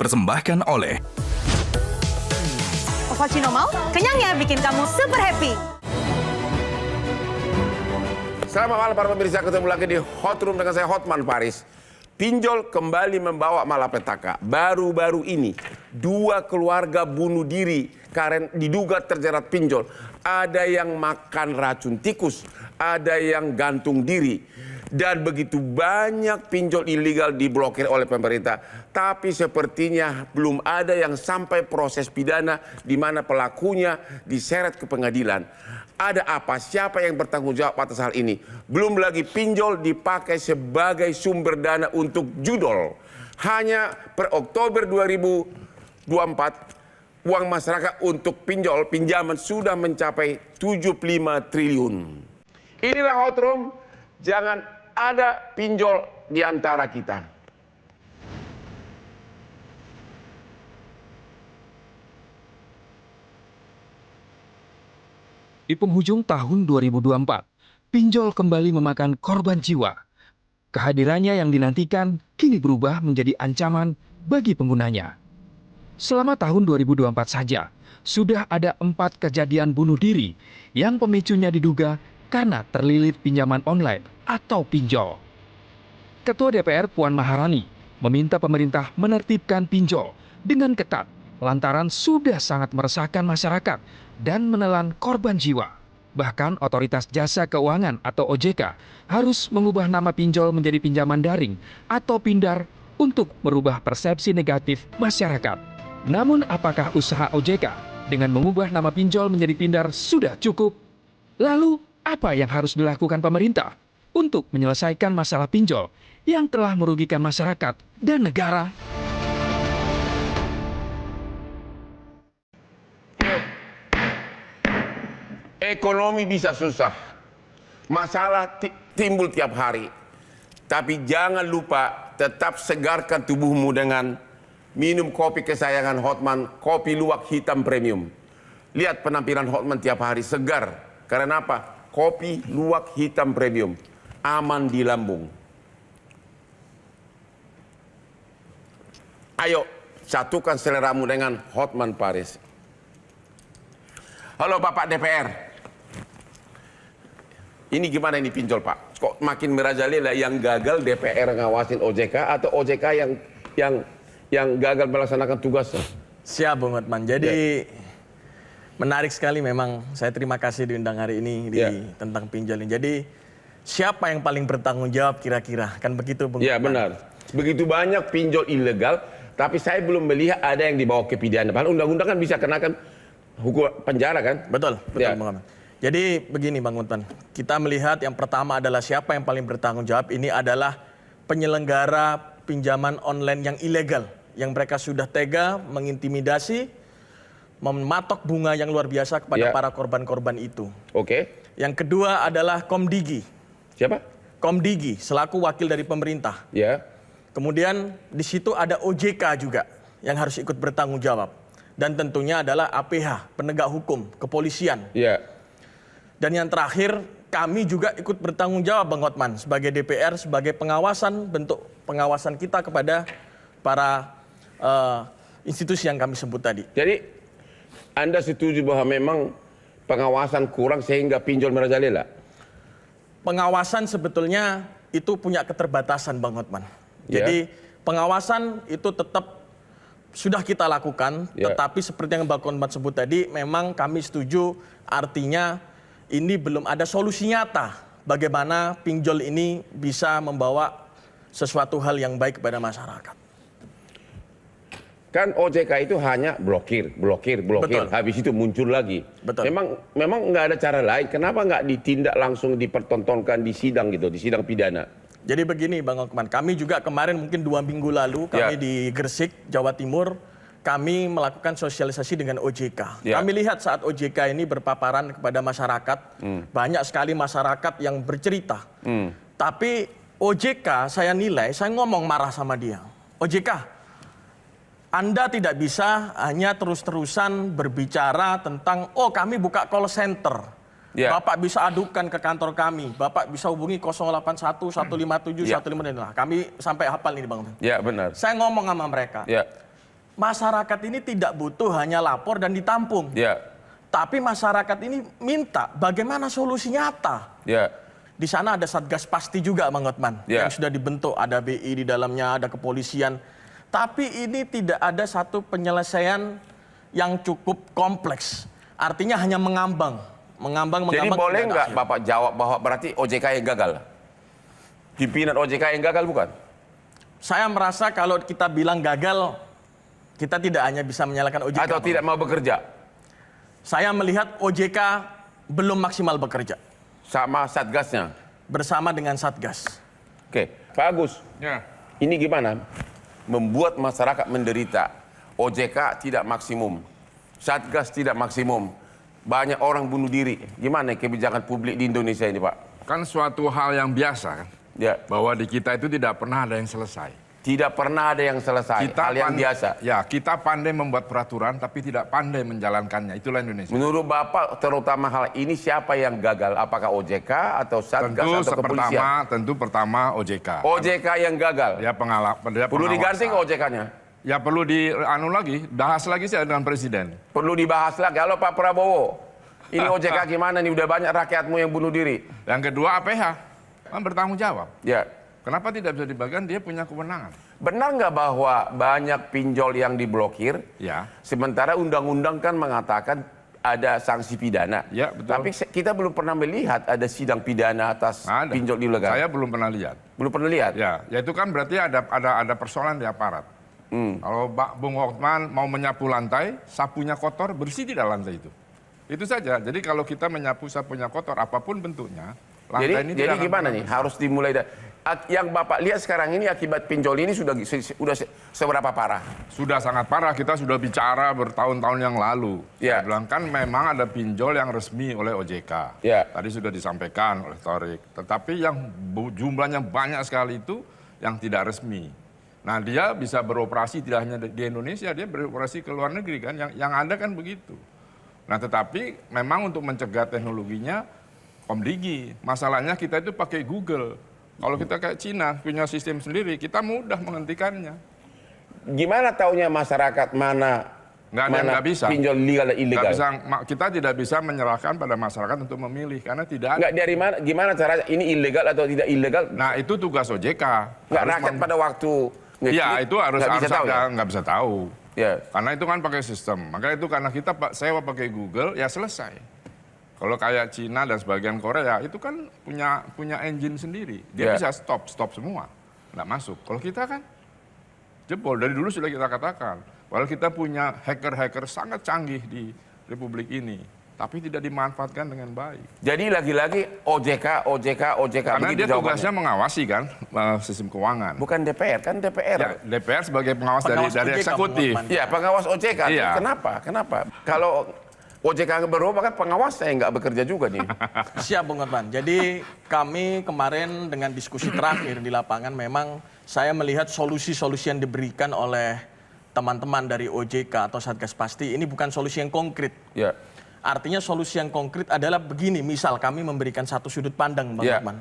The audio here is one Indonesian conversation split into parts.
dipersembahkan oleh Ovaltino mau? Kenyangnya bikin kamu super happy. Selamat malam para pemirsa, ketemu lagi di Hot Room dengan saya Hotman Paris. Pinjol kembali membawa malapetaka. Baru-baru ini, 2 keluarga bunuh diri karena diduga terjerat pinjol. Ada yang makan racun tikus, ada yang gantung diri. Dan begitu banyak pinjol ilegal diblokir oleh pemerintah. Tapi sepertinya belum ada yang sampai proses pidana di mana pelakunya diseret ke pengadilan. Ada apa? Siapa yang bertanggung jawab atas hal ini? Belum lagi pinjol dipakai sebagai sumber dana untuk judol. Hanya per Oktober 2024, uang masyarakat untuk pinjaman sudah mencapai 75 triliun. Inilah Hot Room, jangan ada pinjol di antara kita. Di penghujung tahun 2024, pinjol kembali memakan korban jiwa. Kehadirannya yang dinantikan kini berubah menjadi ancaman bagi penggunanya. Selama tahun 2024 saja, sudah ada 4 kejadian bunuh diri yang pemicunya diduga karena terlilit pinjaman online atau pinjol. Ketua DPR Puan Maharani meminta pemerintah menertibkan pinjol dengan ketat lantaran sudah sangat meresahkan masyarakat dan menelan korban jiwa. Bahkan Otoritas Jasa Keuangan atau OJK harus mengubah nama pinjol menjadi pinjaman daring atau pindar untuk merubah persepsi negatif masyarakat. Namun apakah usaha OJK dengan mengubah nama pinjol menjadi pindar sudah cukup? Lalu apa yang harus dilakukan pemerintah untuk menyelesaikan masalah pinjol yang telah merugikan masyarakat dan negara? Ekonomi bisa susah, masalah timbul tiap hari. Tapi jangan lupa tetap segarkan tubuhmu dengan minum kopi kesayangan Hotman, kopi luwak hitam premium. Lihat penampilan Hotman tiap hari segar. Karena apa? Kopi luwak hitam premium, aman di lambung. Ayo, satukan seleramu dengan Hotman Paris. Halo Bapak DPR. Ini gimana ini pinjol Pak? Kok makin merajalela, yang gagal DPR ngawasin OJK atau OJK yang gagal melaksanakan tugasnya? Siap Bung Hotman. Jadi menarik sekali memang. Saya terima kasih diundang hari ini tentang pinjol ini. Jadi siapa yang paling bertanggung jawab kira-kira? Kan begitu Bung Iya benar. Begitu banyak pinjol ilegal, tapi saya belum melihat ada yang dibawa ke pidana. Padahal undang-undang kan bisa kenakan hukum penjara kan? Betul Bung Hotman. Jadi begini Bang Hotman, kita melihat yang pertama adalah siapa yang paling bertanggung jawab. Ini adalah penyelenggara pinjaman online yang ilegal, yang mereka sudah tega mengintimidasi, mematok bunga yang luar biasa kepada para korban-korban itu. Oke. Yang kedua adalah Komdigi. Siapa? Komdigi selaku wakil dari pemerintah. Ya. Kemudian di situ ada OJK juga yang harus ikut bertanggung jawab. Dan tentunya adalah APH, penegak hukum, kepolisian. Ya. Dan yang terakhir, kami juga ikut bertanggung jawab Bang Hotman sebagai DPR, sebagai pengawasan, bentuk pengawasan kita kepada para institusi yang kami sebut tadi. Jadi Anda setuju bahwa memang pengawasan kurang sehingga pinjol merajalela? Pengawasan sebetulnya itu punya keterbatasan Bang Hotman. Jadi pengawasan itu tetap sudah kita lakukan, tetapi seperti yang Bang Hotman sebut tadi, memang kami setuju, artinya ini belum ada solusi nyata bagaimana pinjol ini bisa membawa sesuatu hal yang baik kepada masyarakat. Kan OJK itu hanya blokir, Betul. habis itu muncul lagi. Betul. Memang nggak ada cara lain. Kenapa nggak ditindak langsung dipertontonkan di sidang gitu, di sidang pidana? Jadi begini Bang Hotman, kami juga kemarin mungkin 2 minggu lalu kami di Gresik, Jawa Timur, kami melakukan sosialisasi dengan OJK. Kami lihat saat OJK ini berpaparan kepada masyarakat, banyak sekali masyarakat yang bercerita. Tapi OJK saya nilai, saya ngomong marah sama dia. OJK, Anda tidak bisa hanya terus-terusan berbicara tentang, oh kami buka call center. Bapak bisa adukan ke kantor kami, Bapak bisa hubungi 081 157 155. Kami sampai hafal ini Bang. Ya benar. Saya ngomong sama mereka. Masyarakat ini tidak butuh hanya lapor dan ditampung. Ya. Tapi masyarakat ini minta bagaimana solusi nyata. Ya. Di sana ada Satgas Pasti juga, Bang Hotman, Ya. yang sudah dibentuk. Ada BI di dalamnya, ada kepolisian. Tapi ini tidak ada satu penyelesaian yang cukup kompleks. Artinya hanya mengambang. Jadi boleh nggak Bapak jawab bahwa berarti OJK yang gagal? Pimpinan OJK yang gagal bukan? Saya merasa kalau kita bilang gagal, kita tidak hanya bisa menyalahkan OJK. Atau tidak mau bekerja? Saya melihat OJK belum maksimal bekerja. Sama Satgasnya? Bersama dengan Satgas. Oke, Pak Agus. Ya. Ini gimana? Membuat masyarakat menderita. OJK tidak maksimum. Satgas tidak maksimum. Banyak orang bunuh diri. Gimana kebijakan publik di Indonesia ini, Pak? Kan suatu hal yang biasa kan, Ya. bahwa di kita itu tidak pernah ada yang selesai. Tidak pernah ada yang selesai. Hal yang biasa. Ya, kita pandai membuat peraturan tapi tidak pandai menjalankannya. Itulah Indonesia. Menurut Bapak, terutama hal ini siapa yang gagal? Apakah OJK atau Satgas atau kepolisian? Tentu pertama OJK. OJK yang gagal. Ya Perlu diganti nggak OJK-nya? Ya perlu bahas lagi sih dengan presiden. Perlu dibahas lagi. Kalau Pak Prabowo, ini OJK gimana nih? Udah banyak rakyatmu yang bunuh diri. Yang kedua APH, kan bertanggung jawab. Ya. Kenapa tidak bisa dibagikan? Dia punya kewenangan. Benar nggak bahwa banyak pinjol yang diblokir? Ya. Sementara undang-undang kan mengatakan ada sanksi pidana. Ya, betul. Tapi kita belum pernah melihat ada sidang pidana atas pinjol ilegal. Saya belum pernah lihat. Belum pernah lihat? Ya, itu kan berarti ada persoalan di aparat. Kalau Bung Hotman mau menyapu lantai, sapunya kotor, bersih tidak lantai itu. Itu saja. Jadi kalau kita menyapu sapunya kotor, apapun bentuknya, lantai ini jadi tidak gimana nih? Harus dimulai dari yang Bapak lihat sekarang ini akibat pinjol ini sudah seberapa parah? Sudah sangat parah. Kita sudah bicara bertahun-tahun yang lalu. Ya. Saya bilang kan memang ada pinjol yang resmi oleh OJK. Ya. Tadi sudah disampaikan oleh Thorik. Tetapi yang jumlahnya banyak sekali itu yang tidak resmi. Nah, dia bisa beroperasi tidak hanya di Indonesia, dia beroperasi ke luar negeri kan. Yang ada kan begitu. Nah, tetapi memang untuk mencegah teknologinya Komdigi. Masalahnya kita itu pakai Google. Kalau kita kayak Cina punya sistem sendiri, kita mudah menghentikannya. Gimana taunya masyarakat mana Nggak bisa. pinjol legal dan ilegal? Kita tidak bisa menyerahkan pada masyarakat untuk memilih karena tidak ada. Nggak dari mana? Gimana caranya ini ilegal atau tidak ilegal? Nah, itu tugas OJK. Nggak rakyat pada waktu ngeklik, Ya, itu harus bisa tahu ya? nggak bisa tahu. Ya. Karena itu kan pakai sistem. Makanya itu karena kita sewa pakai Google, ya selesai. Kalau kayak Cina dan sebagian Korea, itu kan punya engine sendiri. Dia Ya. bisa stop semua. Nggak masuk. Kalau kita kan jebol. Dari dulu sudah kita katakan. Walau kita punya hacker-hacker sangat canggih di Republik ini. Tapi tidak dimanfaatkan dengan baik. Jadi lagi-lagi OJK. Karena begitu dia jawabannya. tugasnya mengawasi kan sistem keuangan. Bukan DPR, kan DPR. Ya, DPR sebagai pengawas Pengawas dari OJK, eksekutif. Bung Hotman. Iya, pengawas OJK. Iya. Kenapa? Kalau OJK berubah kan pengawasnya yang nggak bekerja juga nih. Siap, Bung Hotman. Jadi kami kemarin dengan diskusi terakhir di lapangan memang saya melihat solusi-solusi yang diberikan oleh teman-teman dari OJK atau Satgas Pasti ini bukan solusi yang konkret. Ya. Artinya solusi yang konkret adalah begini, misal kami memberikan satu sudut pandang, Bang Ya. Hotman.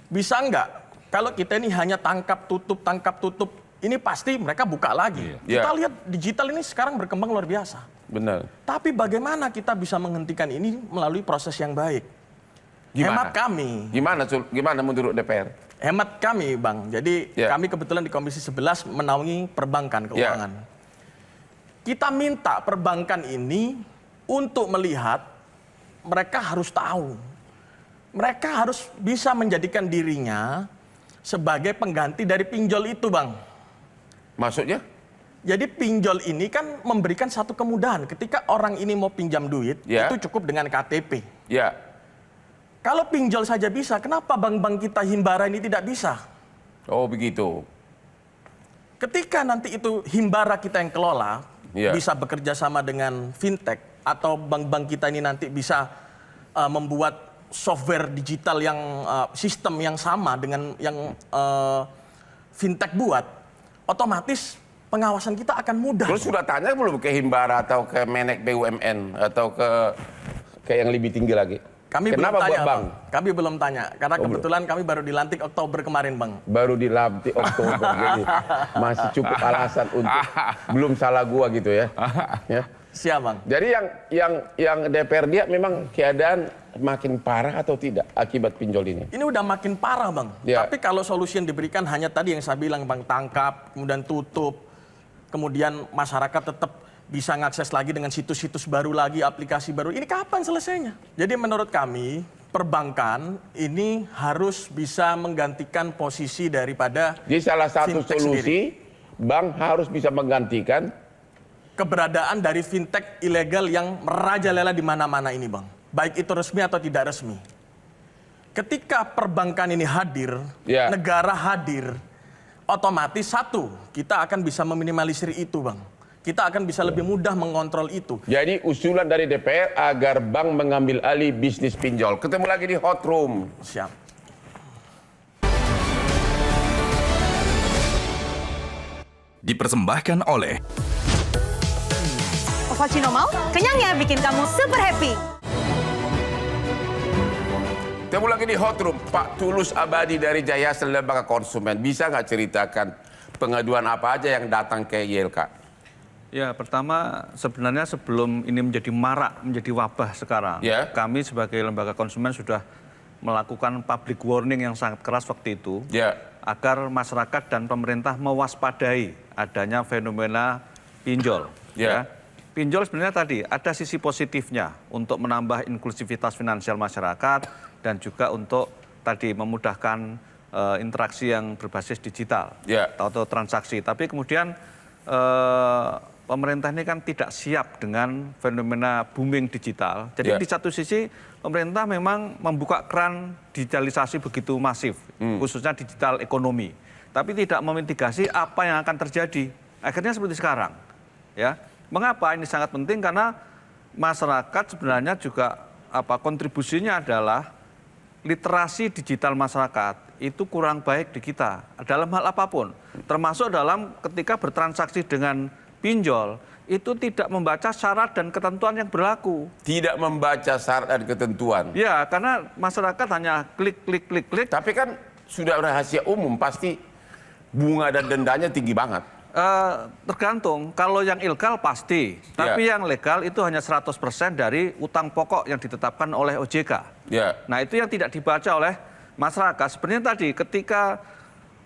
Bisa nggak kalau kita ini hanya tangkap tutup, ini pasti mereka buka lagi. Ya. Kita lihat digital ini sekarang berkembang luar biasa. Benar. Tapi bagaimana kita bisa menghentikan ini melalui proses yang baik? Gimana? Hemat kami. Gimana menurut DPR? Hemat kami, Bang. Jadi Ya. kami kebetulan di Komisi 11 menaungi perbankan keuangan. Kita minta perbankan ini untuk melihat mereka harus tahu. Mereka harus bisa menjadikan dirinya sebagai pengganti dari pinjol itu, Bang. Maksudnya? Jadi pinjol ini kan memberikan satu kemudahan. Ketika orang ini mau pinjam duit, Ya. itu cukup dengan KTP. Ya. Kalau pinjol saja bisa, kenapa bank-bank kita Himbara ini tidak bisa? Oh begitu. Ketika nanti itu Himbara kita yang kelola, Ya. bisa bekerja sama dengan fintech, atau bank-bank kita ini nanti bisa membuat software digital yang sistem yang sama dengan yang fintech buat, otomatis pengawasan kita akan mudah. Terus sudah tanya belum ke Himbara atau ke Menek BUMN atau ke yang lebih tinggi lagi? Kami belum Kenapa tanya, buat Bang. Kami belum tanya, karena kebetulan kami baru dilantik Oktober kemarin, Bang. Baru dilantik Oktober, jadi masih cukup alasan untuk belum salah gua gitu ya. Ya. Siap, Bang. Jadi yang DPR dia memang keadaan makin parah atau tidak akibat pinjol ini? Ini udah makin parah, Bang. Ya. Tapi kalau solusi yang diberikan hanya tadi yang saya bilang, Bang, tangkap, kemudian tutup, kemudian masyarakat tetap bisa ngakses lagi dengan situs-situs baru lagi, aplikasi baru. Ini kapan selesainya? Jadi menurut kami, perbankan ini harus bisa menggantikan posisi daripada Jadi salah satu fintech solusi, sendiri. bank harus bisa menggantikan Keberadaan dari fintech ilegal yang merajalela di mana-mana ini, Bang. Baik itu resmi atau tidak resmi. Ketika perbankan ini hadir, Ya. negara hadir, otomatis satu, kita akan bisa meminimalisir itu, Bang. Kita akan bisa lebih mudah mengontrol itu. Jadi usulan dari DPR agar bank mengambil alih bisnis pinjol. Ketemu lagi di Hot Room. Siap. Dipersembahkan oleh Ovaltino mau? Kenyangnya bikin kamu super happy. Ketemu lagi di Hot Room. Pak Tulus Abadi dari Jayasa Lembaga Konsumen. Bisa nggak ceritakan pengaduan apa aja yang datang ke YLK? Ya, pertama sebenarnya sebelum ini menjadi marak, menjadi wabah sekarang, Ya. kami sebagai lembaga konsumen sudah melakukan public warning yang sangat keras waktu itu, Ya. agar masyarakat dan pemerintah mewaspadai adanya fenomena pinjol. Ya. Pinjol sebenarnya tadi ada sisi positifnya untuk menambah inklusivitas finansial masyarakat dan juga untuk tadi memudahkan interaksi yang berbasis digital Ya. atau transaksi. Tapi kemudian pemerintah ini kan tidak siap dengan fenomena booming digital. Jadi Ya. di satu sisi pemerintah memang membuka keran digitalisasi begitu masif, khususnya digital ekonomi. Tapi tidak memitigasi apa yang akan terjadi. Akhirnya seperti sekarang. Ya. Mengapa ini sangat penting? Karena masyarakat sebenarnya juga kontribusinya adalah literasi digital masyarakat itu kurang baik di kita dalam hal apapun, termasuk dalam ketika bertransaksi dengan pinjol itu tidak membaca syarat dan ketentuan yang berlaku. Tidak membaca syarat dan ketentuan. Ya, karena masyarakat hanya klik. Tapi kan sudah rahasia umum, pasti bunga dan dendanya tinggi banget. Tergantung, kalau yang ilegal pasti, tapi yang legal itu hanya 100% dari utang pokok yang ditetapkan oleh OJK. Ya. Nah itu yang tidak dibaca oleh masyarakat. Sebenarnya tadi ketika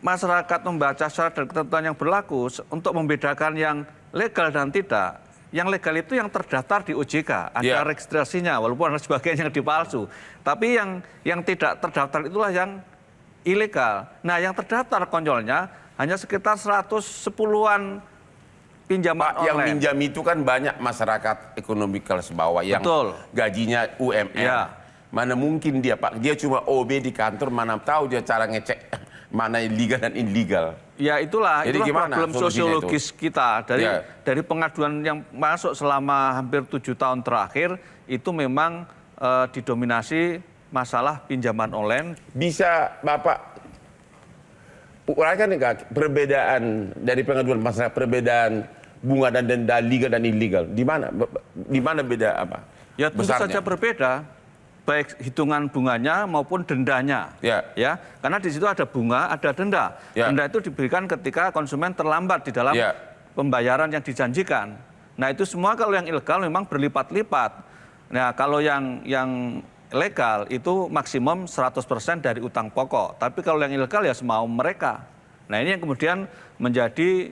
masyarakat membaca syarat dan ketentuan yang berlaku untuk membedakan yang legal dan tidak, yang legal itu yang terdaftar di OJK, ada registrasinya walaupun ada sebagian yang dipalsu. Tapi yang tidak terdaftar itulah yang ilegal. Nah yang terdaftar konyolnya hanya sekitar 110-an pinjaman Pak, yang online. minjam itu kan banyak masyarakat ekonomi kelas bawah yang Betul. gajinya UMR. Ya. Mana mungkin dia, Pak, dia cuma OB di kantor, mana tahu dia cara ngecek mana legal dan illegal. Ya itulah gimana problem solusinya sosiologis kita dari pengaduan yang masuk selama hampir 7 tahun terakhir itu memang didominasi masalah pinjaman online. Bisa Bapak uraikan nggak perbedaan dari pengaduan masyarakat, perbedaan bunga dan denda legal dan illegal? Di mana beda apa? Ya tentu besarnya? saja berbeda, baik hitungan bunganya maupun dendanya. Ya, karena di situ ada bunga, ada denda. Ya. Denda itu diberikan ketika konsumen terlambat di dalam pembayaran yang dijanjikan. Nah itu semua kalau yang ilegal memang berlipat-lipat. Nah kalau yang legal itu maksimum 100% dari utang pokok. Tapi kalau yang ilegal ya semau mereka. Nah ini yang kemudian menjadi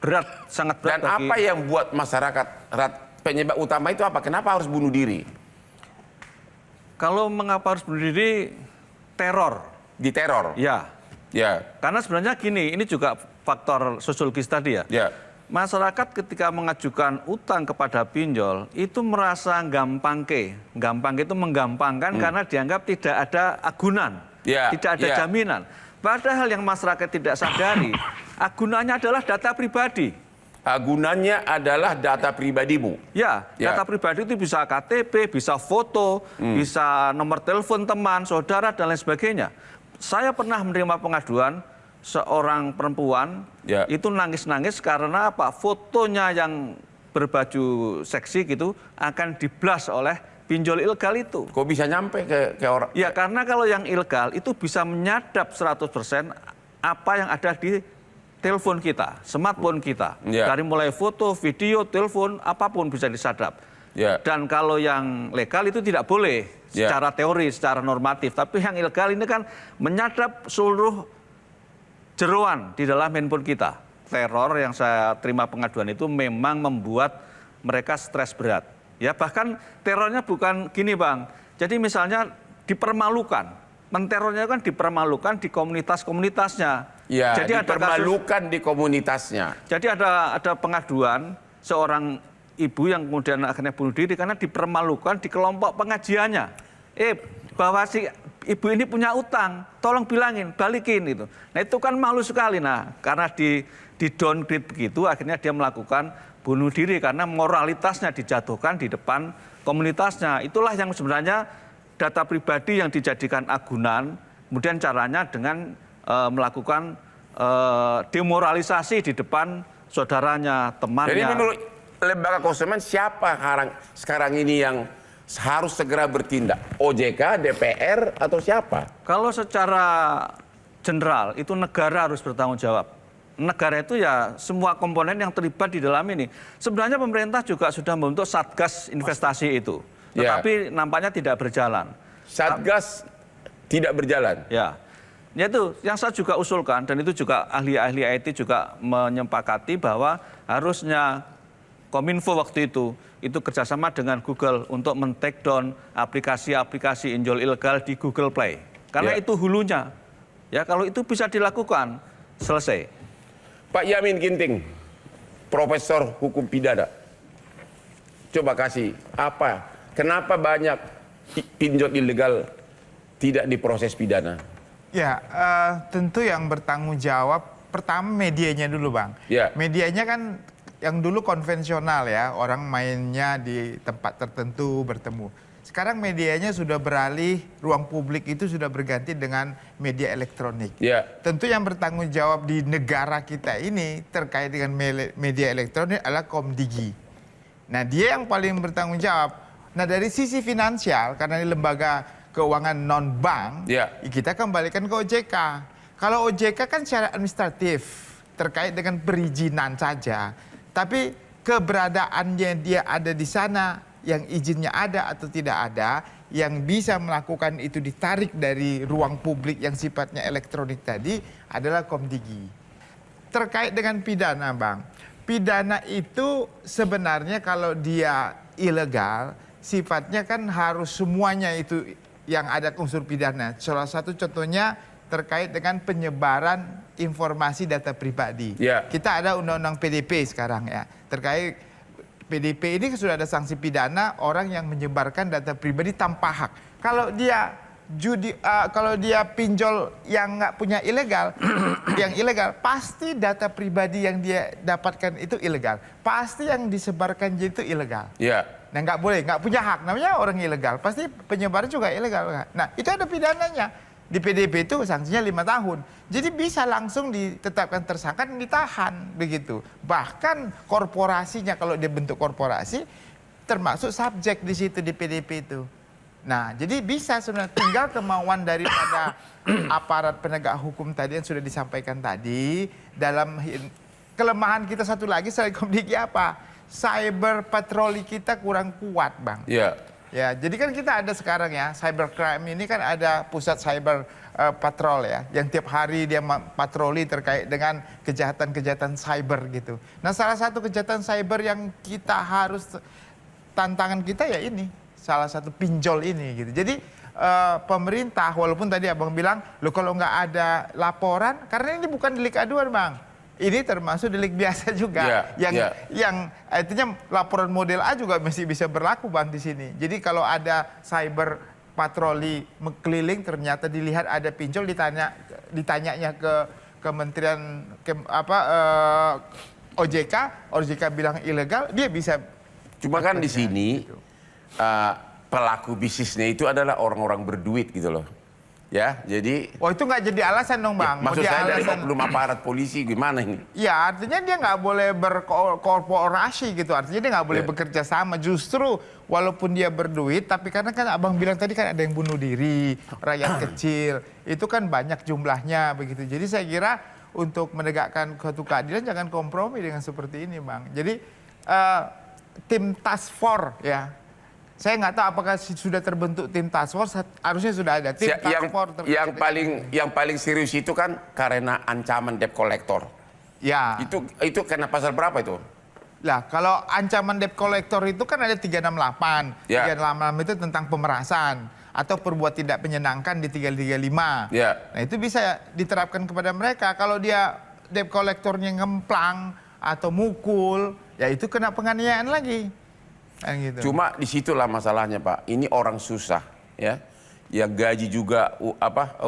berat, sangat berat. Dan apa yang buat masyarakat penyebab utama itu apa? Kenapa harus bunuh diri? Kalau mengapa harus bunuh diri? Teror. Diteror? Ya. Karena sebenarnya gini, ini juga faktor sosiologis tadi ya. Masyarakat ketika mengajukan utang kepada pinjol itu merasa gampang itu menggampangkan karena dianggap tidak ada agunan, tidak ada jaminan. Padahal yang masyarakat tidak sadari, agunannya adalah data pribadi. Agunannya adalah data pribadimu. Ya, data pribadi itu bisa KTP, bisa foto, bisa nomor telepon teman, saudara dan lain sebagainya. Saya pernah menerima pengaduan seorang perempuan itu nangis-nangis karena fotonya yang berbaju seksi gitu akan diblas oleh pinjol ilegal itu. Kok bisa nyampe ke orang? Ya karena kalau yang ilegal itu bisa menyadap 100% apa yang ada di telepon kita, smartphone kita. Ya. Dari mulai foto, video, telepon, apapun bisa disadap. Ya. Dan kalau yang legal itu tidak boleh Ya. secara teori, secara normatif. Tapi yang ilegal ini kan menyadap seluruh jeroan di dalam handphone kita. Teror yang saya terima pengaduan itu memang membuat mereka stres berat. Ya bahkan terornya bukan gini Bang. Jadi misalnya dipermalukan. Menterornya kan dipermalukan di komunitas-komunitasnya. Ya, jadi dipermalukan di komunitasnya. Jadi ada pengaduan seorang ibu yang kemudian akhirnya bunuh diri karena dipermalukan di kelompok pengajiannya. Bahwa si ibu ini punya utang, tolong bilangin, balikin itu. Nah itu kan malu sekali. Nah karena di downgrade begitu akhirnya dia melakukan bunuh diri karena moralitasnya dijatuhkan di depan komunitasnya. Itulah yang sebenarnya data pribadi yang dijadikan agunan, kemudian caranya dengan melakukan demoralisasi di depan saudaranya, temannya. Jadi menurut lembaga konsumen siapa sekarang ini yang harus segera bertindak? OJK, DPR, atau siapa? Kalau secara general itu negara harus bertanggung jawab. Negara itu ya semua komponen yang terlibat di dalam ini. Sebenarnya pemerintah juga sudah membentuk Satgas investasi itu. Tetapi nampaknya tidak berjalan. Satgas tidak berjalan? Ya. Ya itu yang saya juga usulkan dan itu juga ahli-ahli IT juga menyepakati bahwa harusnya Kominfo waktu itu kerjasama dengan Google untuk men-take down aplikasi-aplikasi pinjol ilegal di Google Play. Karena itu hulunya. Ya kalau itu bisa dilakukan, selesai. Pak Yamin Ginting, Profesor Hukum Pidana. Coba kasih apa? Kenapa banyak pinjol ilegal tidak diproses pidana? Ya, tentu yang bertanggung jawab pertama medianya dulu Bang. Ya. Medianya kan yang dulu konvensional ya, orang mainnya di tempat tertentu bertemu. Sekarang medianya sudah beralih, ruang publik itu sudah berganti dengan media elektronik. Ya. Tentu yang bertanggung jawab di negara kita ini terkait dengan media elektronik adalah Komdigi. Nah dia yang paling bertanggung jawab. Nah dari sisi finansial, karena ini lembaga keuangan non-bank, kita kembalikan ke OJK. Kalau OJK kan secara administratif, terkait dengan perizinan saja. Tapi keberadaannya dia ada di sana, yang izinnya ada atau tidak ada, yang bisa melakukan itu ditarik dari ruang publik yang sifatnya elektronik tadi adalah Komdigi. Terkait dengan pidana Bang, pidana itu sebenarnya kalau dia ilegal, sifatnya kan harus semuanya itu yang ada unsur pidana. Salah satu contohnya terkait dengan penyebaran informasi data pribadi. Kita ada undang-undang PDP sekarang ya, terkait PDP ini sudah ada sanksi pidana orang yang menyebarkan data pribadi tanpa hak. Kalau dia kalau dia pinjol yang nggak punya ilegal, yang ilegal pasti data pribadi yang dia dapatkan itu ilegal. Pasti yang disebarkan itu ilegal. Nah nggak boleh, nggak punya hak, namanya orang ilegal. Pasti penyebaran juga ilegal. Nah itu ada pidananya. Di PDP itu sanksinya 5 tahun. Jadi bisa langsung ditetapkan tersangka dan ditahan begitu. Bahkan korporasinya kalau dia bentuk korporasi termasuk subjek di situ di PDP itu. Nah, jadi bisa sebenarnya tinggal kemauan daripada aparat penegak hukum tadi yang sudah disampaikan tadi. Dalam kelemahan kita satu lagi selain Komdigi apa? Cyber patroli kita kurang kuat, Bang. Ya, jadi kan kita ada sekarang ya, cybercrime ini kan ada pusat cyber patrol ya, yang tiap hari dia patroli terkait dengan kejahatan-kejahatan cyber gitu. Nah, salah satu kejahatan cyber yang kita harus tantangan kita ya ini, salah satu pinjol ini gitu. Jadi pemerintah, walaupun tadi Abang bilang, lo kalau nggak ada laporan, karena ini bukan delik aduan Bang. Ini termasuk delik biasa juga, yang artinya laporan model A juga masih bisa berlaku Bang di sini. Jadi kalau ada cyber patroli keliling ternyata dilihat ada pinjol, ditanyanya ke Kementerian OJK bilang ilegal, dia bisa. Cuma kan di sini pelaku bisnisnya itu adalah orang-orang berduit gitu loh. Ya, jadi Oh itu nggak jadi alasan dong Bang. maksud Mau saya dari alasan- oknum aparat polisi gimana ini? Ya artinya dia nggak boleh berkorporasi gitu. Artinya dia nggak boleh Ya. bekerja sama. Justru walaupun dia berduit, tapi karena kan abang bilang tadi kan ada yang bunuh diri, rakyat kecil. Itu kan banyak jumlahnya begitu. Jadi saya kira untuk menegakkan suatu keadilan jangan kompromi dengan seperti ini Bang. Jadi tim task force ya. Saya nggak tahu apakah sudah terbentuk tim task force, harusnya sudah ada tim task force. Yang paling serius itu kan karena ancaman debt collector. Ya. Itu kena pasal berapa itu? Lah, kalau ancaman debt collector itu kan ada 368. Ya. 368 itu tentang pemerasan atau perbuat tidak menyenangkan di 335. Ya. Nah, itu bisa diterapkan kepada mereka. Kalau dia debt collectornya ngemplang atau mukul, ya itu kena penganiayaan lagi. Kan gitu. Cuma disitulah masalahnya Pak. Ini orang susah, ya. Yang gaji juga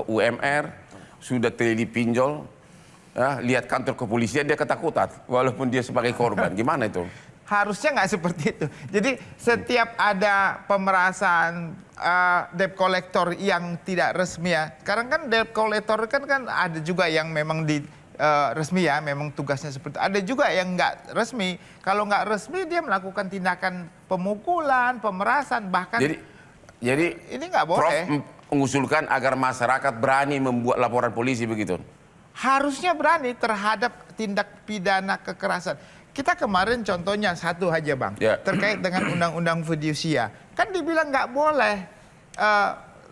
UMR sudah terlilit pinjol. Ya, lihat kantor kepolisian dia ketakutan, walaupun dia sebagai korban. Gimana itu? Harusnya nggak seperti itu. Jadi setiap ada pemerasan debt collector yang tidak resmi ya. Sekarang kan debt collector kan ada juga yang memang resmi ya, memang tugasnya seperti itu. Ada juga yang nggak resmi. Kalau nggak resmi dia melakukan tindakan pemukulan, pemerasan, bahkan. Jadi ini nggak boleh. Prof mengusulkan agar masyarakat berani membuat laporan polisi begitu. Harusnya berani terhadap tindak pidana kekerasan. Kita kemarin contohnya satu aja Bang, Ya. terkait dengan undang-undang fidusia. Kan dibilang nggak boleh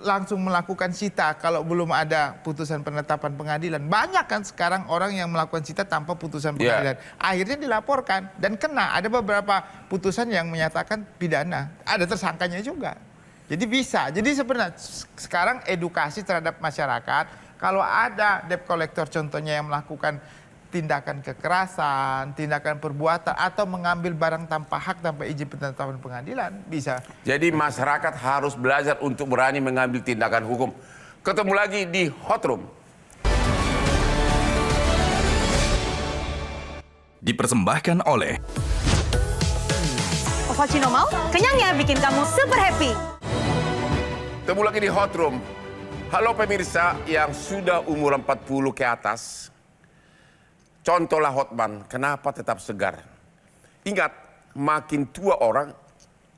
langsung melakukan sita kalau belum ada putusan penetapan pengadilan. Banyak kan sekarang orang yang melakukan sita tanpa putusan pengadilan. Akhirnya dilaporkan dan kena. Ada beberapa putusan yang menyatakan pidana. Ada tersangkanya juga. Jadi bisa. Jadi sebenarnya sekarang edukasi terhadap masyarakat. Kalau ada debt collector contohnya yang melakukan tindakan kekerasan, tindakan perbuatan, atau mengambil barang tanpa hak, tanpa izin penetapan pengadilan, bisa. Jadi masyarakat harus belajar untuk berani mengambil tindakan hukum. Ketemu lagi di Hot Room. Dipersembahkan oleh Ovaltino mau, kenyangnya bikin kamu super happy. Ketemu lagi di Hot Room. Halo pemirsa yang sudah umur 40 ke atas. Contohlah Hotman, kenapa tetap segar? Ingat, makin tua orang,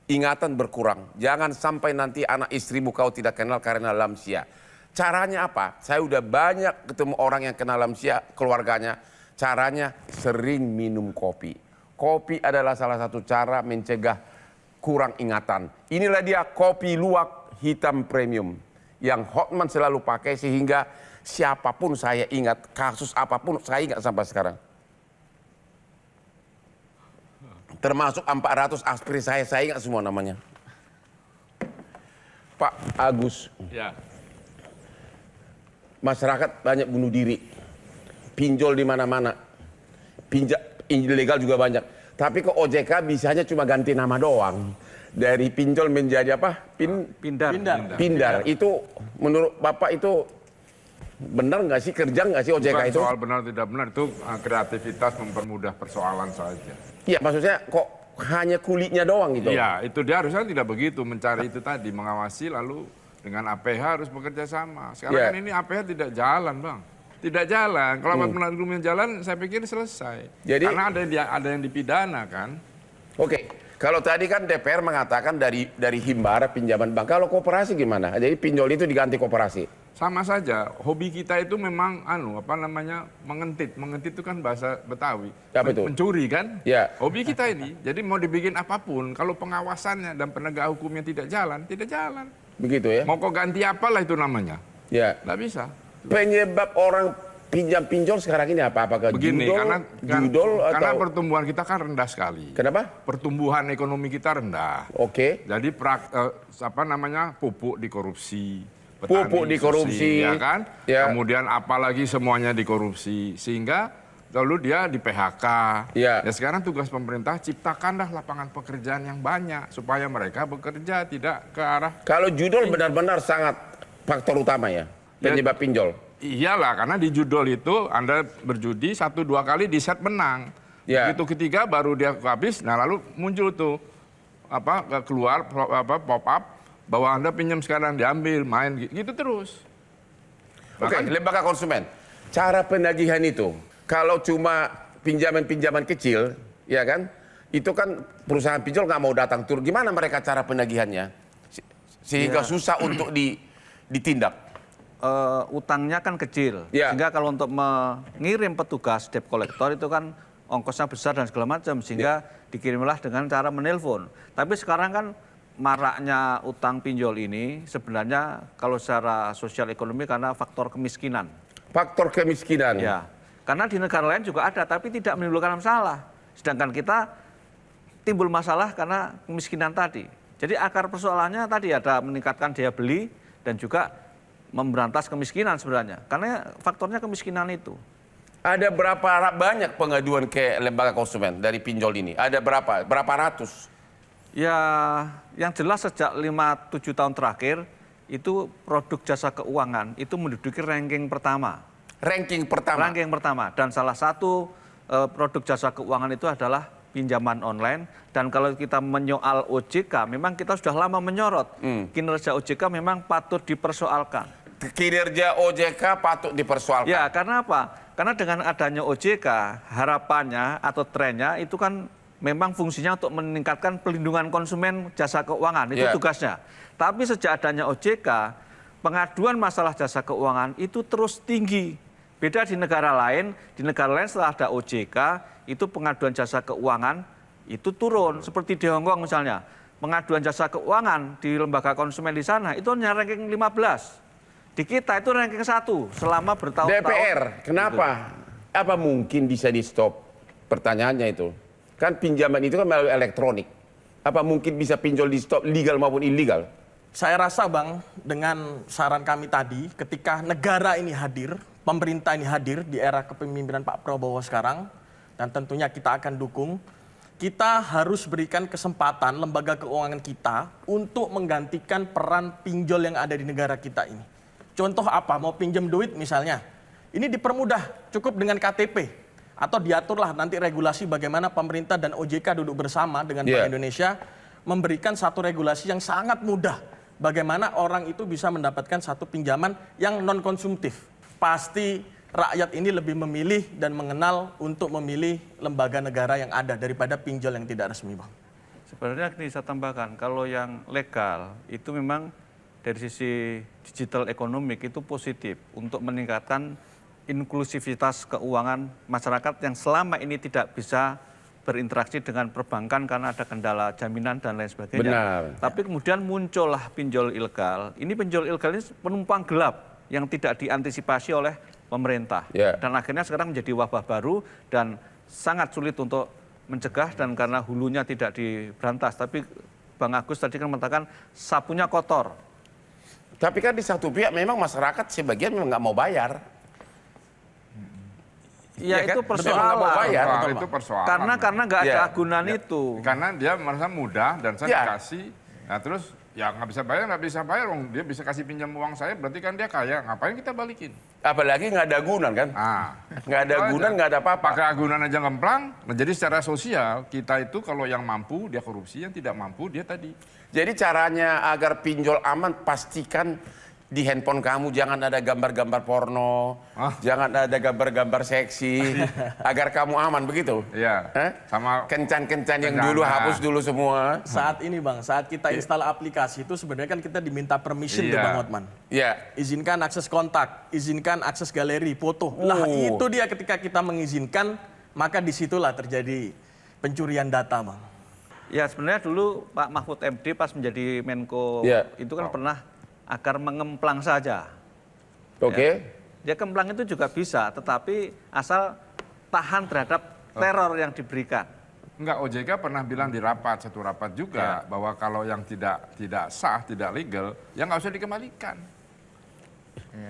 ingatan berkurang. Jangan sampai nanti anak istrimu kau tidak kenal karena lansia. Caranya apa? Saya udah banyak ketemu orang yang kenal lansia, keluarganya. Caranya sering minum kopi. Kopi adalah salah satu cara mencegah kurang ingatan. Inilah dia kopi luwak hitam premium yang Hotman selalu pakai sehingga siapapun saya ingat, kasus apapun saya ingat sampai sekarang. Termasuk 400 aspiri saya ingat semua namanya. Pak Agus, Ya. masyarakat banyak bunuh diri, pinjol di mana-mana, ilegal juga banyak. Tapi ke OJK bisanya cuma ganti nama doang. Dari pinjol menjadi apa? Pindar. Itu menurut Bapak itu benar nggak sih, kerja nggak sih OJK Bukan itu? soal benar tidak benar, itu kreativitas mempermudah persoalan saja. Iya, maksudnya kok hanya kulitnya doang gitu? Iya, itu dia harusnya tidak begitu, mencari itu tadi, mengawasi lalu dengan APH harus bekerja sama. Sekarang Iya. kan ini APH tidak jalan Bang. Tidak jalan, kalau penegak hukum yang jalan saya pikir selesai. Jadi- Karena ada yang dipidana kan. Oke, kalau tadi kan DPR mengatakan dari himbara pinjaman bank. Kalau koperasi gimana? Jadi pinjol itu diganti koperasi. Sama saja, hobi kita itu memang mengentit. Mengentit itu kan bahasa Betawi. Apa itu? Mencuri kan? Ya. Hobi kita ini, jadi mau dibikin apapun, kalau pengawasannya dan penegak hukumnya tidak jalan, tidak jalan. Begitu ya? Mau kau ganti apalah itu namanya, Ya. nggak bisa. Penyebab orang pinjol sekarang ini apa? Apakah Begini, judol karena atau pertumbuhan kita kan rendah sekali. kenapa? Pertumbuhan ekonomi kita rendah. Oke. Jadi pupuk dikorupsi, Pupuk dikorupsi, ya kan? ya. Kemudian apalagi semuanya dikorupsi, sehingga lalu dia di PHK. Ya. Ya sekarang tugas pemerintah ciptakanlah lapangan pekerjaan yang banyak supaya mereka bekerja tidak ke arah. Kalau judol benar-benar sangat faktor utama ya, penyebab pinjol. Iyalah, karena di judul itu Anda berjudi 1-2 kali di set menang. Ya. Begitu ketiga baru dia habis, nah lalu muncul tuh keluar pop up bahwa Anda pinjam sekarang diambil, main gitu terus. Oke, lembaga konsumen. Cara penagihan itu, kalau cuma pinjaman-pinjaman kecil, ya kan, itu kan perusahaan pinjol nggak mau datang turun. Gimana mereka cara penagihannya? Sehingga susah untuk ditindak. Utangnya kan kecil, sehingga kalau untuk mengirim petugas debt collector itu kan ongkosnya besar dan segala macam, sehingga dikirimlah dengan cara menelpon. Tapi sekarang kan maraknya utang pinjol ini sebenarnya kalau secara sosial ekonomi karena faktor kemiskinan. Faktor kemiskinan. Ya, karena di negara lain juga ada, tapi tidak menimbulkan masalah. Sedangkan kita timbul masalah karena kemiskinan tadi. Jadi akar persoalannya tadi ada meningkatkan daya beli dan juga memberantas kemiskinan sebenarnya. Karena faktornya kemiskinan itu. Ada berapa banyak pengaduan ke lembaga konsumen dari pinjol ini? Ada berapa? Berapa ratus? Ya, yang jelas sejak 5-7 tahun terakhir itu produk jasa keuangan itu menduduki ranking pertama. Ranking pertama? Ranking pertama. Dan salah satu produk jasa keuangan itu adalah pinjaman online. Dan kalau kita menyoal OJK, memang kita sudah lama menyorot. Kinerja OJK memang patut dipersoalkan. Kinerja OJK patut dipersoalkan? Ya, karena apa? Karena dengan adanya OJK, harapannya atau trennya itu kan memang fungsinya untuk meningkatkan pelindungan konsumen jasa keuangan. Itu tugasnya. Tapi sejak adanya OJK, pengaduan masalah jasa keuangan itu terus tinggi. Beda di negara lain setelah ada OJK, itu pengaduan jasa keuangan itu turun. Seperti di Hongkong misalnya, pengaduan jasa keuangan di lembaga konsumen di sana itu hanya ranking 15. Di kita itu ranking 1 selama bertahun-tahun. DPR, kenapa? Gitu. Apa mungkin bisa di stop? Pertanyaannya itu. Kan pinjaman itu kan melalui elektronik. Apa mungkin bisa pinjol di stop legal maupun ilegal? Saya rasa Bang, dengan saran kami tadi, ketika negara ini hadir, pemerintah ini hadir di era kepemimpinan Pak Prabowo sekarang, dan tentunya kita akan dukung, kita harus berikan kesempatan lembaga keuangan kita untuk menggantikan peran pinjol yang ada di negara kita ini. Contoh apa? Mau pinjam duit misalnya, ini dipermudah, cukup dengan KTP. Atau diaturlah nanti regulasi bagaimana pemerintah dan OJK duduk bersama dengan Bank Indonesia, memberikan satu regulasi yang sangat mudah. Bagaimana orang itu bisa mendapatkan satu pinjaman yang non-konsumtif. Pasti rakyat ini lebih memilih dan mengenal untuk memilih lembaga negara yang ada daripada pinjol yang tidak resmi, Bang. Sebenarnya ini saya tambahkan, kalau yang legal itu memang dari sisi digital ekonomi itu positif untuk meningkatkan inklusivitas keuangan masyarakat yang selama ini tidak bisa berinteraksi dengan perbankan karena ada kendala jaminan dan lain sebagainya. Benar. Tapi kemudian muncullah pinjol ilegal. Ini pinjol ilegal ini penumpang gelap yang tidak diantisipasi oleh pemerintah. Dan akhirnya sekarang menjadi wabah baru dan sangat sulit untuk mencegah dan karena hulunya tidak diberantas. Tapi Bang Agus tadi kan mengatakan sapunya kotor. Tapi kan di satu pihak memang masyarakat sebagian memang nggak mau bayar. Ya, itu kan? persoalan. Mau bayar, itu persoalan. Karena nggak ada agunan itu. Karena dia merasa mudah dan saya dikasih, nah terus ya nggak bisa bayar, dia bisa kasih pinjam uang saya, berarti kan dia kaya, ngapain kita balikin? Apalagi nggak ada agunan kan? Nggak ada agunan, nggak ada apa-apa. Pakai agunan aja ngemplang, nah jadi secara sosial kita itu kalau yang mampu dia korupsi, yang tidak mampu dia tadi. Jadi caranya agar pinjol aman, pastikan di handphone kamu jangan ada gambar-gambar porno, jangan ada gambar-gambar seksi, agar kamu aman begitu. Iya. Sama kencan-kencan yang dulu hapus dulu semua. Saat ini Bang, saat kita install aplikasi itu sebenarnya kan kita diminta permission tuh Bang Hotman. Iya. Izinkan akses kontak, izinkan akses galeri, foto. Lah itu dia ketika kita mengizinkan, maka disitulah terjadi pencurian data Bang. Ya sebenarnya dulu Pak Mahfud MD pas menjadi Menko itu kan pernah agar mengemplang saja. Oke. Ya kemplang itu juga bisa, tetapi asal tahan terhadap teror yang diberikan. Enggak, OJK pernah bilang di satu rapat juga bahwa kalau yang tidak sah, tidak legal, ya nggak usah dikembalikan.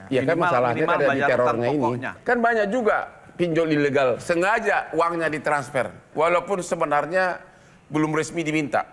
Ya kan masalahnya kan ada di terornya ini. Kan banyak juga pinjol ilegal sengaja uangnya ditransfer, walaupun sebenarnya belum resmi diminta.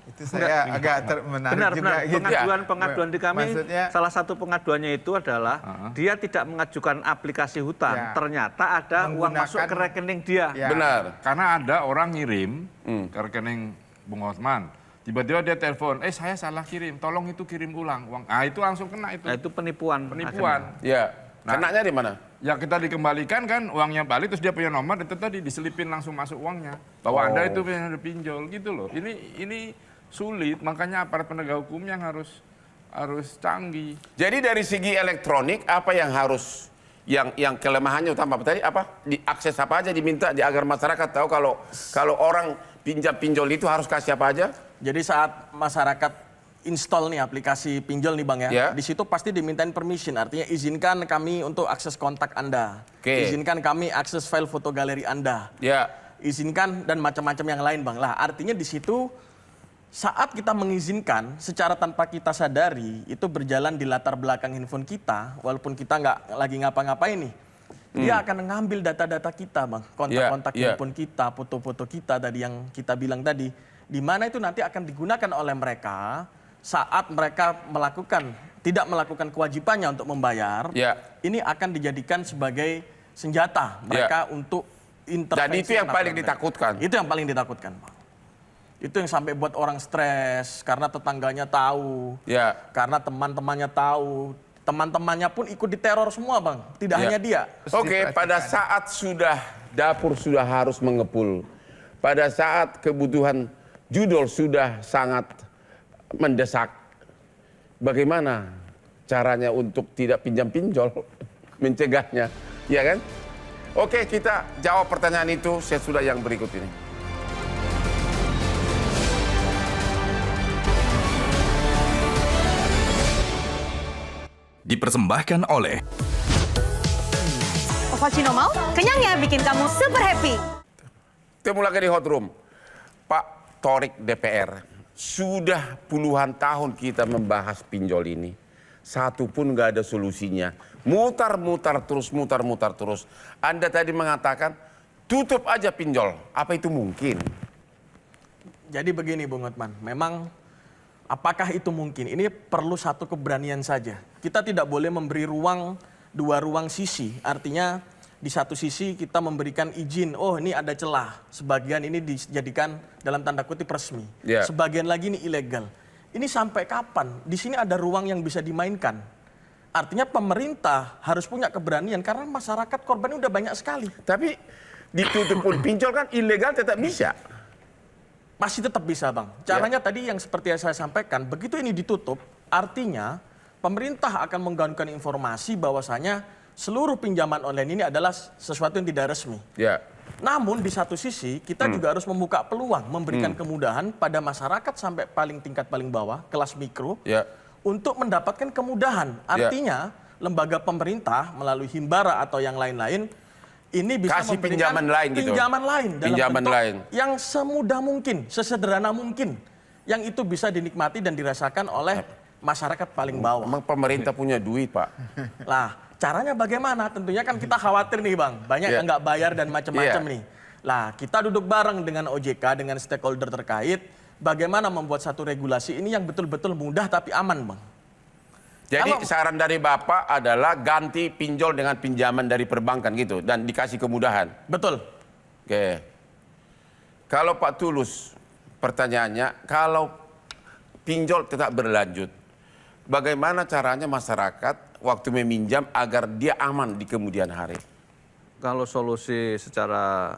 Itu saya agak menarik juga. Pengaduan di kami, salah satu pengaduannya itu adalah dia tidak mengajukan aplikasi hutang, ternyata ada uang masuk ke rekening dia. Benar. Karena ada orang ngirim ke rekening Bung Hotman Tiba-tiba dia telepon, saya salah kirim, tolong itu kirim ulang uang. Ah itu langsung kena itu. Nah, itu penipuan. Penipuan. Ya. Nah. Kenanya di mana? Ya kita dikembalikan kan uangnya balik, terus dia punya nomor, itu tadi diselipin langsung masuk uangnya. Bahwa Anda itu punya pinjol gitu loh. Ini sulit, makanya aparat penegak hukum yang harus canggih. Jadi dari segi elektronik apa yang harus yang kelemahannya utama tadi apa? Diakses apa aja diminta agar masyarakat tahu kalau orang pinjam pinjol itu harus kasih apa aja? Jadi saat masyarakat install nih aplikasi pinjol nih Bang ya, Ya. di situ pasti dimintain permission, artinya izinkan kami untuk akses kontak Anda, Oke. izinkan kami akses file foto galeri Anda, Ya. izinkan dan macam-macam yang lain Bang. Lah artinya di situ saat kita mengizinkan secara tanpa kita sadari itu berjalan di latar belakang handphone kita, walaupun kita nggak lagi ngapa-ngapain nih, dia akan mengambil data-data kita Bang, kontak-kontak handphone kita, foto-foto kita tadi yang kita bilang tadi, di mana itu nanti akan digunakan oleh mereka saat mereka tidak melakukan kewajibannya untuk membayar, ini akan dijadikan sebagai senjata mereka untuk intervensi. Dan itu yang paling mereka. ditakutkan. Itu yang paling ditakutkan, Bang. Itu yang sampai buat orang stres karena tetangganya tahu, karena teman-temannya tahu, teman-temannya pun ikut diteror semua, Bang. Tidak hanya dia. Oke, pada saat dapur sudah harus mengepul, pada saat kebutuhan judul sudah sangat mendesak, bagaimana caranya untuk tidak pinjam-pinjol, mencegahnya, ya kan? Oke, kita jawab pertanyaan itu sesudah yang berikut ini. Dipersembahkan oleh Ovaltino mau? Kenyangnya bikin kamu super happy. Ketemu lagi di Hot Room. Pak Thorik DPR, sudah puluhan tahun kita membahas pinjol ini. Satu pun nggak ada solusinya. Mutar-mutar terus. Anda tadi mengatakan tutup aja pinjol. Apa itu mungkin? Jadi begini Bung Hotman, memang apakah itu mungkin? Ini perlu satu keberanian saja. Kita tidak boleh memberi dua ruang sisi. Artinya di satu sisi kita memberikan izin, oh ini ada celah. Sebagian ini dijadikan dalam tanda kutip resmi. Sebagian lagi ini ilegal. Ini sampai kapan? Di sini ada ruang yang bisa dimainkan. Artinya pemerintah harus punya keberanian karena masyarakat korban udah banyak sekali. Tapi ditutup pun pinjol kan ilegal tetap bisa. Masih tetap bisa Bang. Caranya tadi yang seperti yang saya sampaikan, begitu ini ditutup, artinya pemerintah akan menggaungkan informasi bahwasanya seluruh pinjaman online ini adalah sesuatu yang tidak resmi. Namun di satu sisi kita juga harus membuka peluang, memberikan kemudahan pada masyarakat sampai tingkat paling bawah, kelas mikro, untuk mendapatkan kemudahan. Artinya lembaga pemerintah melalui Himbara atau yang lain-lain ini bisa kasih memberikan pinjaman lain gitu. Pinjaman lain dalam Pinjaman bentuk lain. yang semudah mungkin, sesederhana mungkin, yang itu bisa dinikmati dan dirasakan oleh masyarakat paling bawah. Emang pemerintah punya duit, Pak? Lah, caranya bagaimana? Tentunya kan kita khawatir nih Bang, banyak yang nggak bayar dan macam-macam nih. Lah, kita duduk bareng dengan OJK, dengan stakeholder terkait, bagaimana membuat satu regulasi ini yang betul-betul mudah tapi aman, Bang. Jadi saran dari Bapak adalah ganti pinjol dengan pinjaman dari perbankan gitu dan dikasih kemudahan. Betul. Oke. Kalau Pak Tulus, pertanyaannya, kalau pinjol tetap berlanjut, bagaimana caranya masyarakat waktu meminjam agar dia aman di kemudian hari? Kalau solusi secara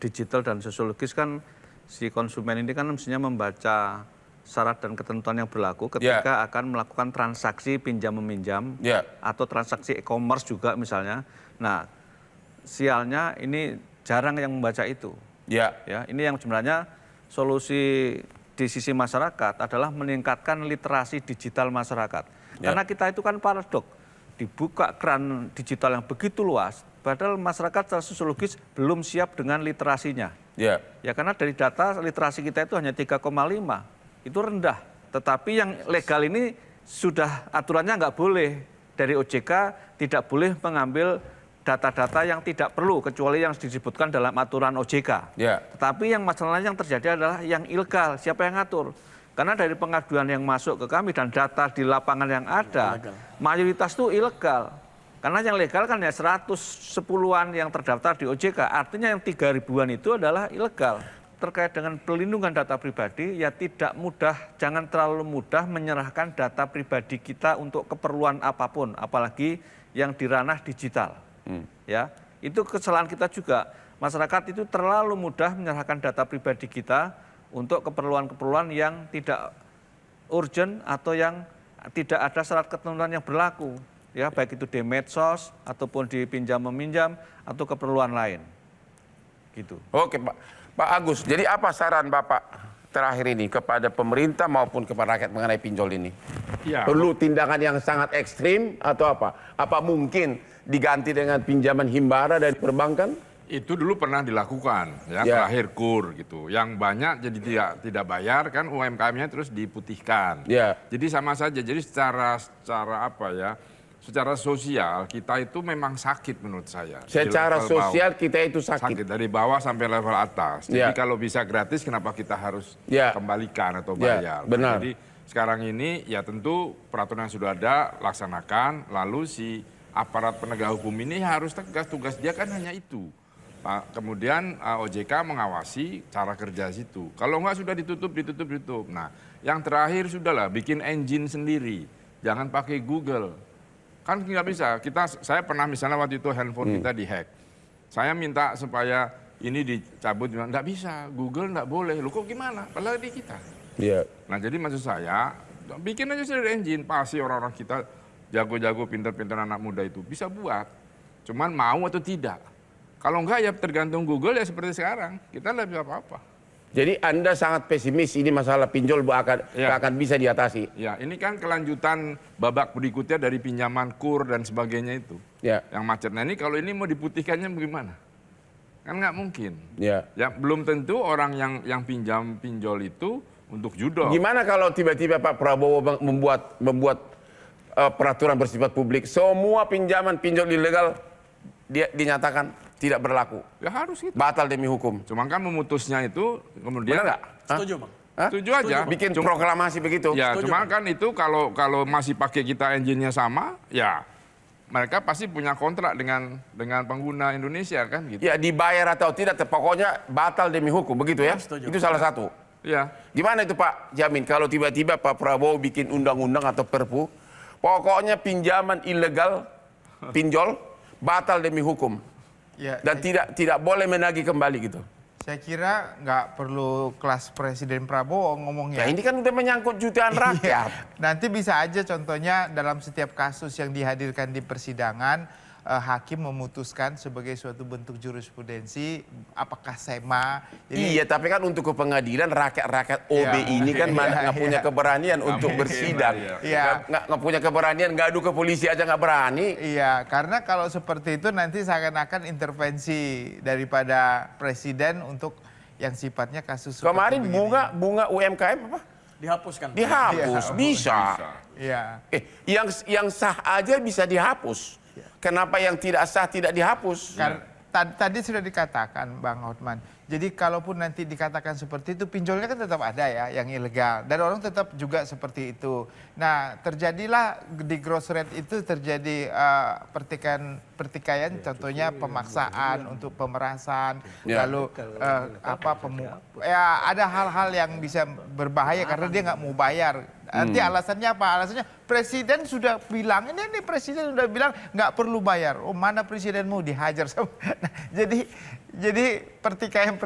digital dan sosiologis kan si konsumen ini kan mestinya membaca syarat dan ketentuan yang berlaku ketika akan melakukan transaksi pinjam-meminjam atau transaksi e-commerce juga misalnya. Nah, sialnya ini jarang yang membaca itu. Ya, ini yang sebenarnya solusi di sisi masyarakat adalah meningkatkan literasi digital masyarakat. Karena kita itu kan paradok, dibuka keran digital yang begitu luas, padahal masyarakat secara sosiologis belum siap dengan literasinya. Ya karena dari data literasi kita itu hanya 3,5, itu rendah. Tetapi yang legal ini sudah aturannya nggak boleh. Dari OJK tidak boleh mengambil data-data yang tidak perlu, kecuali yang disebutkan dalam aturan OJK. Tetapi yang masalahnya yang terjadi adalah yang ilegal, siapa yang ngatur? Karena dari pengaduan yang masuk ke kami dan data di lapangan yang ada, mayoritas itu ilegal. Karena yang legal kan ya 110-an yang terdaftar di OJK, artinya yang 3.000-an itu adalah ilegal. terkait dengan pelindungan data pribadi, ya tidak mudah, jangan terlalu mudah menyerahkan data pribadi kita untuk keperluan apapun, apalagi yang di ranah digital. Ya, itu kesalahan kita juga. Masyarakat itu terlalu mudah menyerahkan data pribadi kita untuk keperluan-keperluan yang tidak urgent atau yang tidak ada syarat ketentuan yang berlaku. Ya, baik itu di medsos ataupun di pinjam meminjam atau keperluan lain. Gitu. Oke Pak Agus, jadi apa saran Bapak terakhir ini kepada pemerintah maupun kepada rakyat mengenai pinjol ini? Ya. Perlu tindakan yang sangat ekstrim atau apa? Apa mungkin diganti dengan pinjaman himbara dari perbankan? Itu dulu pernah dilakukan, ya, terakhir KUR gitu. Yang banyak jadi tidak bayar kan UMKM-nya terus diputihkan. Ya. Jadi sama saja. Jadi secara apa ya? Secara sosial kita itu memang sakit menurut saya. Di Secara level sosial bawah. kita itu sakit. Dari bawah sampai level atas. Jadi Ya. kalau bisa gratis kenapa kita harus Ya. kembalikan atau Ya, bayar? benar. Jadi sekarang ini ya tentu peraturan yang sudah ada laksanakan. Lalu si aparat penegak hukum ini harus tegas, tugas dia kan hanya itu. Kemudian OJK mengawasi cara kerja situ. Kalau enggak sudah ditutup. Nah, yang terakhir sudahlah bikin engine sendiri. Jangan pakai Google. Kan nggak bisa. Saya pernah misalnya waktu itu handphone kita dihack. Saya minta supaya ini dicabut, nggak bisa. Google nggak boleh. Loh kok gimana? Padahal di kita. Iya. Nah jadi maksud saya, bikin aja sendiri engine. Pasti orang-orang kita jago-jago, pintar-pintar anak muda itu bisa buat. Cuman mau atau tidak. Kalau enggak ya tergantung Google ya seperti sekarang. Kita nggak bisa apa-apa. Jadi Anda sangat pesimis ini masalah pinjol akan bisa diatasi. Ya ini kan kelanjutan babak berikutnya dari pinjaman KUR dan sebagainya itu. Ya. Yang macet. Nah ini kalau ini mau diputihkannya bagaimana? Kan nggak mungkin. Ya. Ya belum tentu orang yang pinjam pinjol itu untuk judol. Gimana kalau tiba-tiba Pak Prabowo membuat peraturan bersifat publik, semua pinjaman pinjol ilegal dia dinyatakan tidak berlaku, Ya harus gitu. batal demi hukum. Cuma kan memutusnya itu kemudian Benar nggak? Setuju, Bang. Hah? setuju aja. Bikin Cuma- proklamasi begitu. Ya, Setuju, cuma Bang. kan itu kalau masih pakai kita engine-nya sama, ya mereka pasti punya kontrak dengan pengguna Indonesia kan gitu. Ya dibayar atau tidak, pokoknya batal demi hukum begitu ya. Setuju. Itu salah satu. Ya. Gimana itu Pak Jamin kalau tiba-tiba Pak Prabowo bikin undang-undang atau perpu, pokoknya pinjaman ilegal, pinjol batal demi hukum Ya, dan tidak boleh menagih kembali gitu. saya kira nggak perlu kelas Presiden Prabowo ngomongnya. Ya ini kan udah menyangkut jutaan rakyat. Nanti bisa aja contohnya dalam setiap kasus yang dihadirkan di persidangan, hakim memutuskan sebagai suatu bentuk jurisprudensi apakah SEMA. Iya, tapi kan untuk ke pengadilan rakyat OB Iya. ini kan mana Iya, nggak punya iya. keberanian untuk mungkin bersidang. lah, iya. Nggak punya keberanian, ngadu ke polisi aja nggak berani. Iya, karena kalau seperti itu nanti seakan-akan intervensi daripada presiden untuk yang sifatnya kasus seperti Kemarin begini. bunga UMKM apa? Dihapuskan. Pak. Dihapus, bisa. Iya. Yang sah aja bisa dihapus. Kenapa yang tidak sah tidak dihapus? Tadi sudah dikatakan Bang Hotman. Jadi kalaupun nanti dikatakan seperti itu, pinjolnya kan tetap ada ya yang ilegal. Dan orang tetap juga seperti itu. Nah terjadilah di gross rate itu terjadi pertikaian, contohnya pemaksaan untuk pemerasan. Ya. Lalu ada hal-hal yang bisa berbahaya karena dia nggak mau bayar. Nanti alasannya apa? Alasannya presiden sudah bilang, ini presiden sudah bilang nggak perlu bayar. Oh mana presiden mau dihajar sama. Nah, jadi pertikaian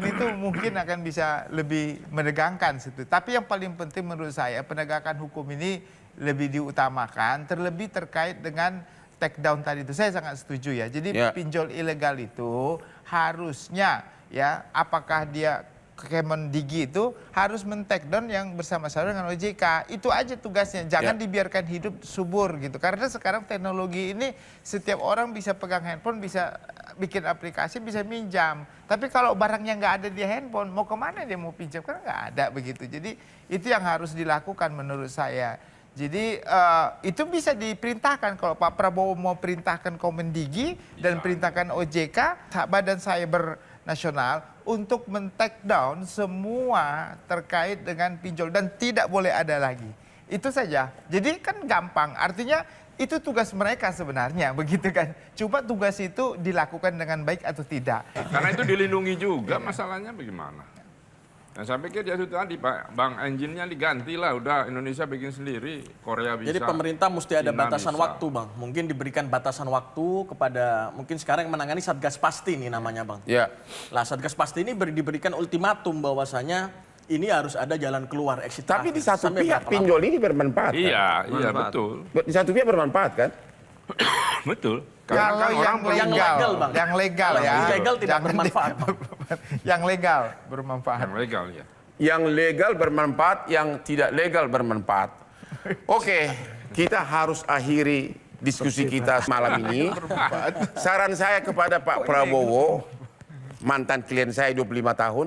itu mungkin akan bisa lebih menegangkan situ. Tapi yang paling penting menurut saya penegakan hukum ini lebih diutamakan, terlebih terkait dengan take down tadi itu. Saya sangat setuju ya. Jadi pinjol ilegal itu harusnya ya apakah dia Kemendikbud itu harus men-take down yang bersama-sama dengan OJK. Itu aja tugasnya. Jangan dibiarkan hidup subur gitu. Karena sekarang teknologi ini setiap orang bisa pegang handphone, bisa bikin aplikasi, bisa minjam. Tapi kalau barangnya nggak ada di handphone, mau kemana dia mau pinjam? Karena nggak ada begitu. Jadi itu yang harus dilakukan menurut saya. Jadi itu bisa diperintahkan kalau Pak Prabowo mau perintahkan Kemendikbud dan perintahkan OJK, Badan Cyber Nasional untuk men-take down semua terkait dengan pinjol dan tidak boleh ada lagi. Itu saja. Jadi kan gampang. Artinya itu tugas mereka sebenarnya, begitu kan. Cuma tugas itu dilakukan dengan baik atau tidak. Karena itu dilindungi juga masalahnya bagaimana? Nah, saya pikir ya itu tadi Pak, Bang, engine-nya diganti lah, udah Indonesia bikin sendiri, Korea bisa. Jadi pemerintah mesti ada China batasan bisa. waktu, Bang. Mungkin diberikan batasan waktu kepada, mungkin sekarang yang menangani Satgas Pasti nih namanya, Bang. Ya. Lah Satgas Pasti ini diberikan ultimatum bahwasanya ini harus ada jalan keluar, exit Tapi di terakhir. satu Sampai pihak berapa lama? pinjol ini bermanfaat. Iya, Kan? iya betul. Di satu pihak bermanfaat kan? Betul. Kalau kan yang perlu- yang legal, legal, Bang. yang legal Kalau ya. ilegal tidak Jangan bermanfaat, Bang. Yang legal bermanfaat. yang legal ya. Yang legal bermanfaat, yang tidak legal bermanfaat. Oke, kita harus akhiri diskusi kita malam ini. Saran saya kepada Pak Prabowo, mantan klien saya 25 tahun,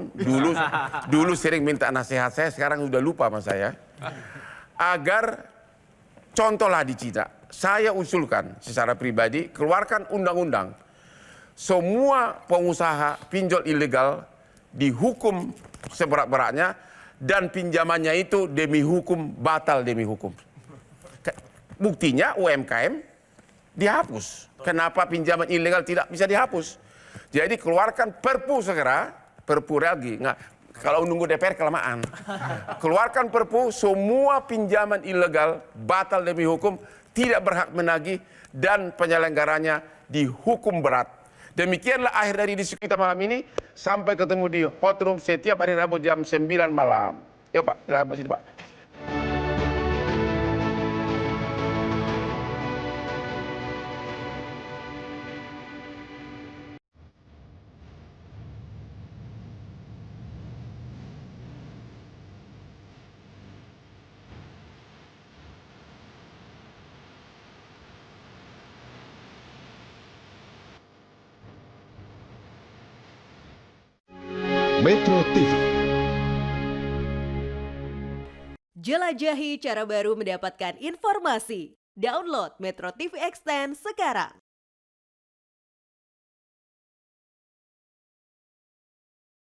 dulu sering minta nasihat saya, sekarang udah lupa sama saya. Agar contohlah di Cina, saya usulkan secara pribadi, keluarkan undang-undang. Semua pengusaha pinjol ilegal dihukum seberat-beratnya dan pinjamannya itu demi hukum, batal demi hukum. Buktinya UMKM dihapus. Kenapa pinjaman ilegal tidak bisa dihapus? Jadi keluarkan perpu segera, perpu lagi. Nggak, kalau nunggu DPR kelamaan. Keluarkan perpu, semua pinjaman ilegal batal demi hukum, tidak berhak menagih dan penyelenggaranya dihukum berat. Demikianlah akhir dari diskusi kita malam ini. Sampai ketemu di Hot Room setiap hari Rabu jam 9 malam. Yuk Pak, selamat sini Pak. Metro TV. Jelajahi cara baru mendapatkan informasi. Download Metro TV Extend sekarang.